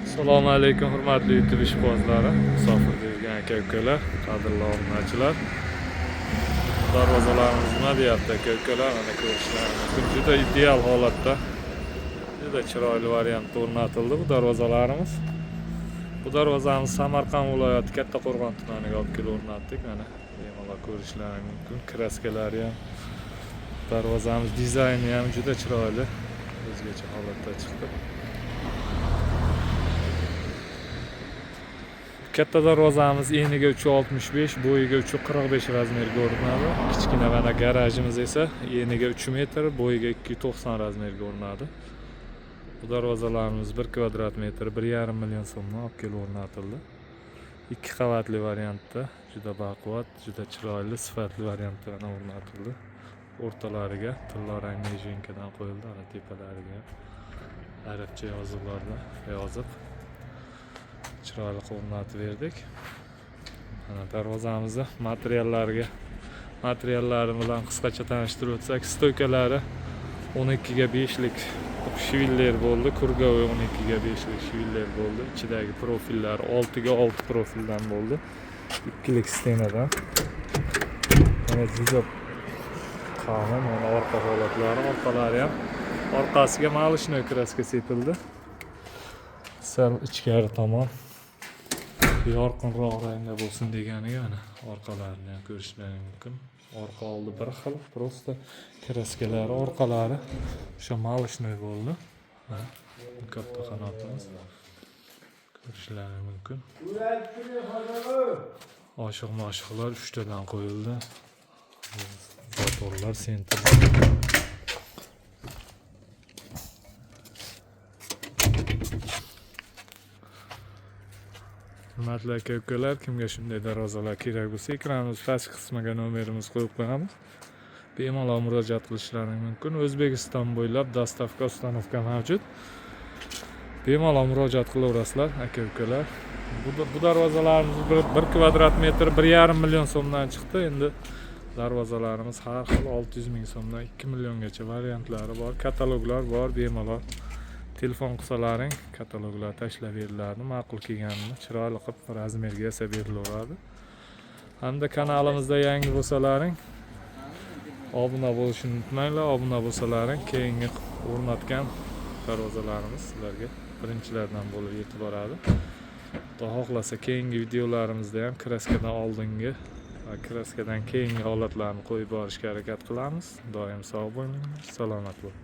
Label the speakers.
Speaker 1: Assalomu alaykum hurmatli YouTube ishqibozlari, musofirda yurgan aka-ukalar, qadrli obunachilar. Darvozalarimiz nima deyapti aka-ukalar? Mana ko'rishlaringiz mumkin. Juda ideal holatda, juda chiroyli variantda o'rnatildi bu darvozalarimiz. Bu darvozamiz Samarqand viloyati Kattaqo'rg'on tumaniga olib kelib o'rnatdik. Mana bemalol ko'rishlaringiz mumkin. Kraskalari ham, darvozamiz dizayni ham juda chiroyli, o'zgacha holatda chiqdi. Katta darvozamiz eniga 365, bo'yiga 345 razmerga o'rnadi. Kichkina mana garajimiz esa eniga 3 metr, bo'yiga 290 razmerga o'rnadi. Bu darvozalarimiz 1 kvadrat metr 1,5 million so'mdan olib kelib o'rnatildi. 2 qavatli variantda, juda baquvvat, juda chiroyli, sifatli variantda o'rnatildi. O'rtalariga tilla rang nejinkadan qo'yildi, ana tepalariga arabcha yozuvlarda yozib chiroyli o'rnatib berdik. Mana darvozamizni materiallari bilan qisqacha tanishtirib o'tsak, stoykalari 12 ga 5 lik shiviller bo'ldi, kurgovoy 12 ga 5 lik shiviller bo'ldi. Ichidagi profillar 6 ga 6 profildan bo'ldi. 2 lik stenadan. Mana juda qalin, mana orqa holatlari, orqalari ham orqasiga malishnoy kraska sepildi. Sal ichkari tomon yorqinroq rangda bo'lsin deganiga mana orqalarini ham ko'rishlaringiz mumkin. Orqa oldi bir xil, prosta kraskalari orqalari o'sha malishnoy bo'ldi. Katta qanotimiz ko'rishlaringiz mumkin. Oshiq-moshiqlar 3 tadan qo'yildi. Motorlar sentr. Hurmatli aka-ukalar, kimga shunday darvozalar kerak bo'lsa, ekranimiz pastki qismiga nomerimiz qo'yib qo'yamiz. Bemalol murojaat qilishlaringiz mumkin. O'zbekiston bo'ylab dostavka, ustanovka mavjud. Bemalol murojaat qilaverasizlar aka-ukalar. Bu darvozalarimiz 1 kvadrat metr 1,5 million so'mdan chiqdi. Endi darvozalarimiz har xil 600 ming so'mdan 2 milliongacha variantlari bor, kataloglar bor. Bemalol telefon qilsalaring kataloglar tashlab beriladi, ma'qul kelganini chiroyli qilib razmerga yasab berilaveradi. Hamda kanalimizda yangi bo'lsalaring obuna bo'lishni unutmanglar. Obuna bo'lsalaring keyingi o'rnatgan darvozalarimiz sizlarga birinchilardan bo'lib yetib boradi. Xudo xohlasa keyingi videolarimizda ham kraskadan oldingi va kraskadan keyingi holatlarni qo'yib borishga harakat qilamiz. Doim sog' bo'ling, salomat bo'ling.